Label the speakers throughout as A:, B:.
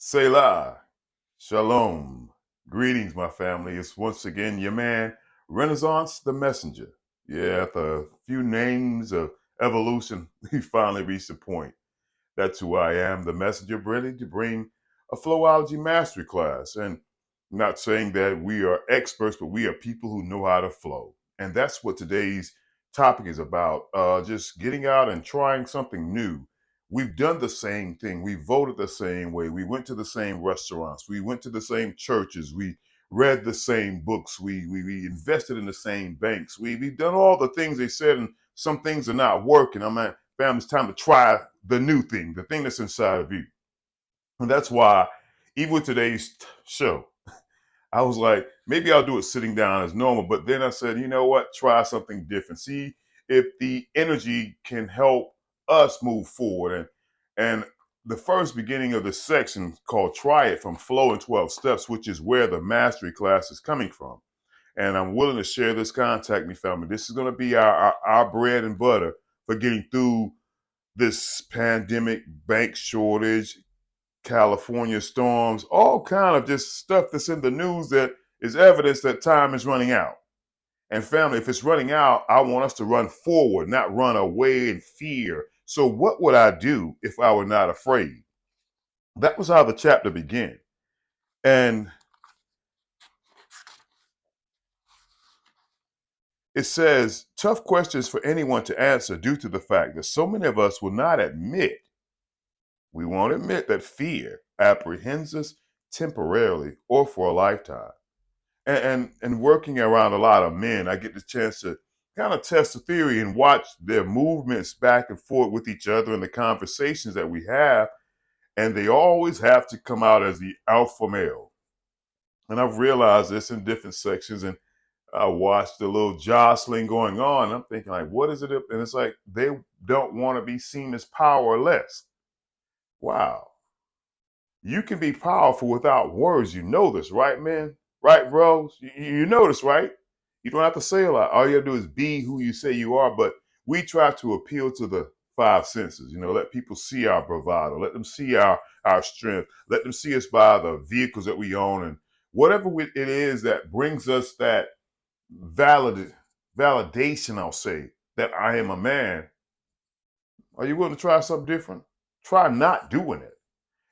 A: Selah, Shalom. Greetings, my family. It's once again your man, Renazance the Messenger. Yeah, after a few names of evolution, we finally reached the point. That's who I am, the messenger, ready to bring a Flow-ology masterclass. And I'm not saying that we are experts, but we are people who know how to flow. And that's what today's topic is about. Just getting out and trying something new. We've done the same thing. We voted the same way. We went to the same restaurants. We went to the same churches. We read the same books. We invested in the same banks. We've done all the things they said, and some things are not working. I'm like, fam, it's time to try the new thing, the thing that's inside of you. And that's why, even with today's show, I was like, maybe I'll do it sitting down as normal. But then I said, you know what? Try something different. See if the energy can help us move forward. And the first beginning of this section called Try It from Flow in 12 Steps, which is where the mastery class is coming from. And I'm willing to share this. Contact me, family. This is going to be our bread and butter for getting through this pandemic, bank shortage, California storms, all kind of just stuff that's in the news that is evidence that time is running out. And family, if it's running out, I want us to run forward, not run away in fear. So what would I do if I were not afraid? That was how the chapter began. And it says, tough questions for anyone to answer due to the fact that so many of us will not admit, we won't admit that fear apprehends us temporarily or for a lifetime. And working around a lot of men, I get the chance to kind of test the theory and watch their movements back and forth with each other and the conversations that we have, and they always have to come out as the alpha male. And I've realized this in different sections, and I watched the little jostling going on. I'm thinking, like, what is it? And it's like they don't want to be seen as powerless. Wow. You can be powerful without words. You know this, right, man? Right, bros? You know this, right? You don't have to say a lot. All you have to do is be who you say you are. But we try to appeal to the five senses. Let people see our bravado. Let them see our strength. Let them see us by the vehicles that we own and whatever it is that brings us that valid validation. I'll say that I am a man. Are you willing to try something different? Try not doing it.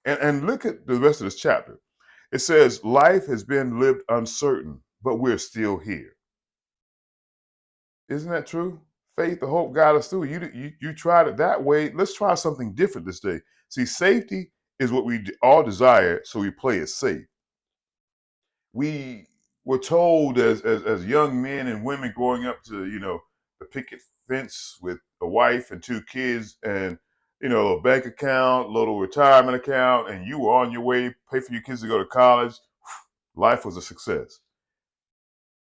A: And look at the rest of this chapter. It says, life has been lived uncertain, but we're still here. Isn't that true? Faith, the hope got us through. You tried it that way. Let's try something different this day. See, safety is what we all desire, so we play it safe. We were told as young men and women growing up to, the picket fence with a wife and two kids and a little bank account, little retirement account, and you were on your way, pay for your kids to go to college. Life was a success.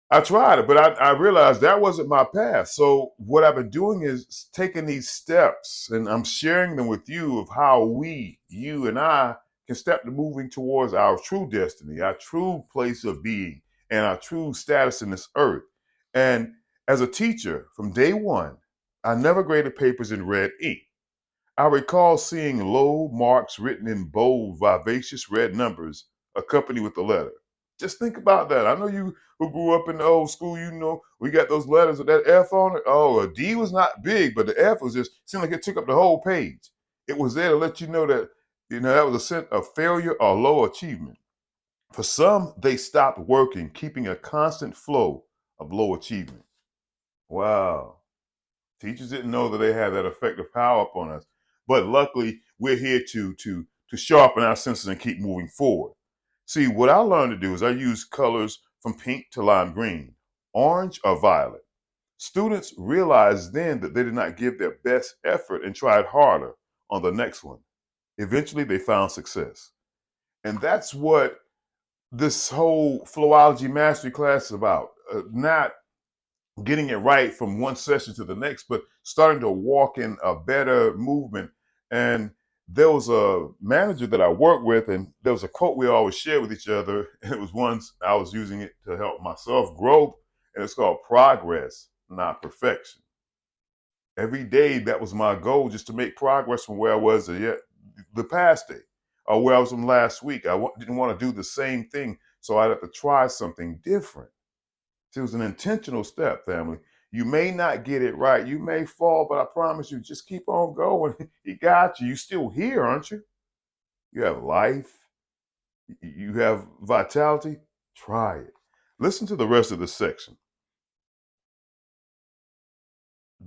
A: I tried it, but I realized that wasn't my path. So what I've been doing is taking these steps and I'm sharing them with you of how we, you and I, can step to moving towards our true destiny, our true place of being, and our true status in this earth. And as a teacher, from day one, I never graded papers in red ink. I recall seeing low marks written in bold, vivacious red numbers accompanied with the letter. Just think about that. I know you who grew up in the old school, we got those letters with that F on it. Oh, a D was not big, but the F was just seemed like it took up the whole page. It was there to let you know that, that was a sense of failure or low achievement. For some, they stopped working, keeping a constant flow of low achievement. Wow. Teachers didn't know that they had that effective power upon us. But luckily, we're here to sharpen our senses and keep moving forward. See, what I learned to do is I use colors from pink to lime green, orange or violet. Students realized then that they did not give their best effort and tried harder on the next one. Eventually, they found success. And that's what this whole Flow-ology mastery class is about. Not getting it right from one session to the next, but starting to walk in a better movement. And there was a manager that I worked with, and there was a quote we always share with each other. And it was once I was using it to help myself grow, and it's called progress, not perfection. Every day, that was my goal, just to make progress from where I was the past day. or where I was from last week. Didn't want to do the same thing, so I'd have to try something different. So it was an intentional step, family. You may not get it right. You may fall, but I promise you, just keep on going. He got you. You still here, aren't you? You have life. You have vitality. Try it. Listen to the rest of the section.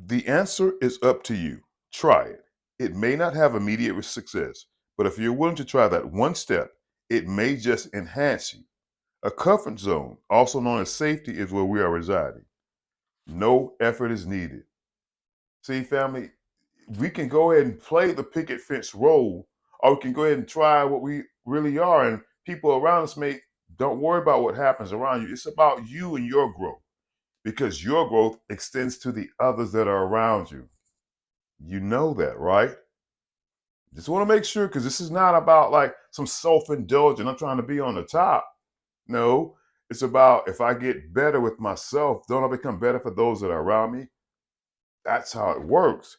A: The answer is up to you. Try it. It may not have immediate success, but if you're willing to try that one step, it may just enhance you. A comfort zone, also known as safety, is where we are residing. No effort is needed. See, family, we can go ahead and play the picket fence role, or we can go ahead and try what we really are. And people around us may don't worry about what happens around you. It's about you and your growth because your growth extends to the others that are around you. You know that, right? Just want to make sure because this is not about like some self indulgence. I'm trying to be on the top. No, it's about if I get better with myself, don't I become better for those that are around me? That's how it works.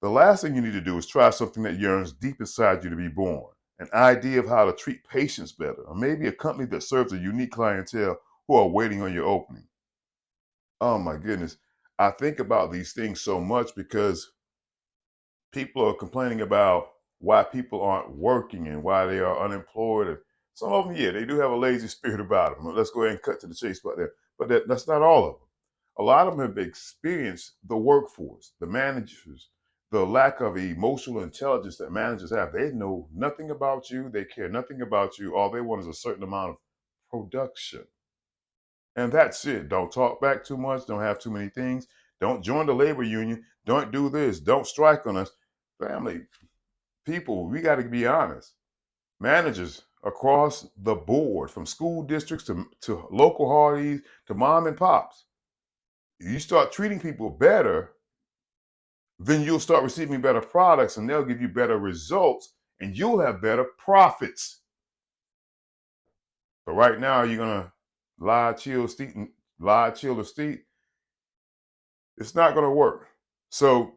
A: The last thing you need to do is try something that yearns deep inside you to be born. An idea of how to treat patients better, or maybe a company that serves a unique clientele who are waiting on your opening. Oh my goodness. I think about these things so much because people are complaining about why people aren't working and why they are unemployed. And some of them, yeah, they do have a lazy spirit about them. Let's go ahead and cut to the chase about that. But that's not all of them. A lot of them have experienced the workforce, the managers, the lack of emotional intelligence that managers have. They know nothing about you. They care nothing about you. All they want is a certain amount of production. And that's it. Don't talk back too much. Don't have too many things. Don't join the labor union. Don't do this. Don't strike on us. Family, people, we got to be honest. Managers across the board, from school districts to local hardies to mom and pops, you start treating people better, then you'll start receiving better products and they'll give you better results and you'll have better profits. But right now, you're going to lie, chill, or steep. It's not going to work. So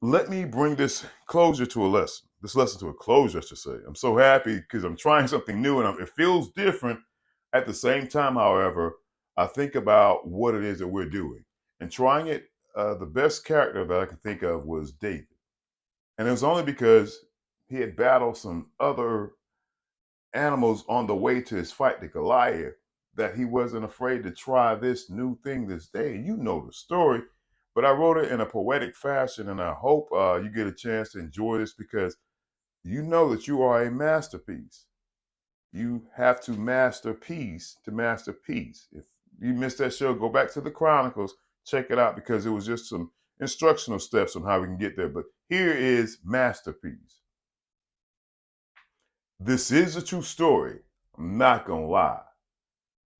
A: let me bring this closure to a lesson. This lesson to a closure, I should say. I'm so happy because I'm trying something new and it feels different. At the same time, however, I think about what it is that we're doing and trying it. The best character that I could think of was David, and it was only because he had battled some other animals on the way to his fight to Goliath that he wasn't afraid to try this new thing this day. You know the story, but I wrote it in a poetic fashion, and I hope you get a chance to enjoy this because you know that you are a masterpiece. You have to master peace to master peace. If you missed that show, go back to the Chronicles, check it out because it was just some instructional steps on how we can get there. But here is masterpiece. This is a true story. I'm not gonna lie.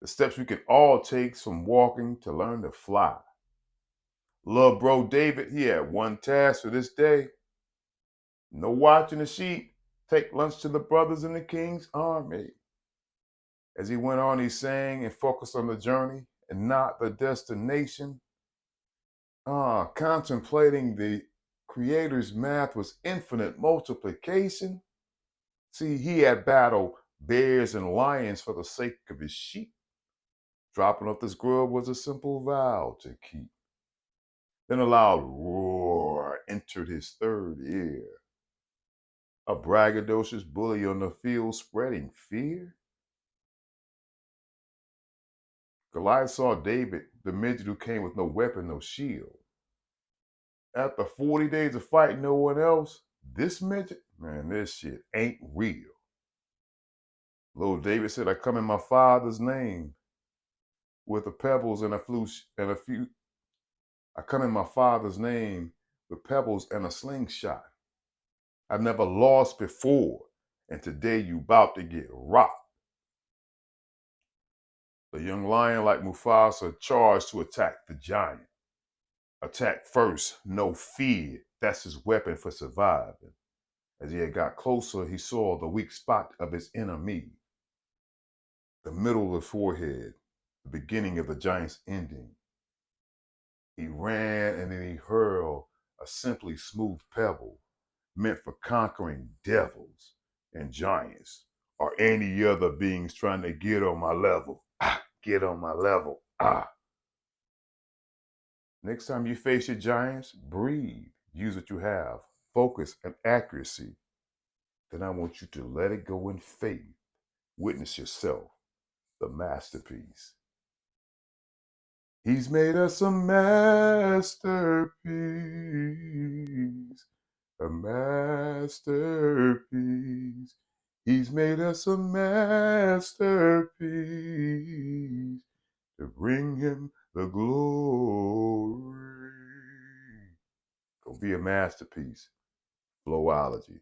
A: The steps we can all take from walking to learn to fly. Love bro David, he had one task for this day. No watching the sheep. Take lunch to the brothers in the king's army. As he went on, he sang and focused on the journey and not the destination. Contemplating the creator's math was infinite multiplication. See, he had battled bears and lions for the sake of his sheep. Dropping off this grub was a simple vow to keep. Then a loud roar entered his third ear. A braggadocious bully on the field spreading fear. Goliath saw David, the midget who came with no weapon, no shield. After 40 days of fighting no one else, this midget, man, this shit ain't real. Little David said, I come in my father's name with the pebbles and a few. I come in my father's name with pebbles and a slingshot. I've never lost before, and today you about to get rocked. The young lion, like Mufasa, charged to attack the giant. Attack first, no fear. That's his weapon for surviving. As he had got closer, he saw the weak spot of his enemy. The middle of the forehead, the beginning of the giant's ending. He ran and then he hurled a simply smooth pebble meant for conquering devils. and giants or any other beings trying to get on my level. Get on my level. Next time you face your giants, breathe. Use what you have. Focus and accuracy. Then I want you to let it go in faith. Witness yourself, the masterpiece. He's made us a masterpiece. A masterpiece. He's made us a masterpiece to bring him the glory. Go be a masterpiece. Flow-ology.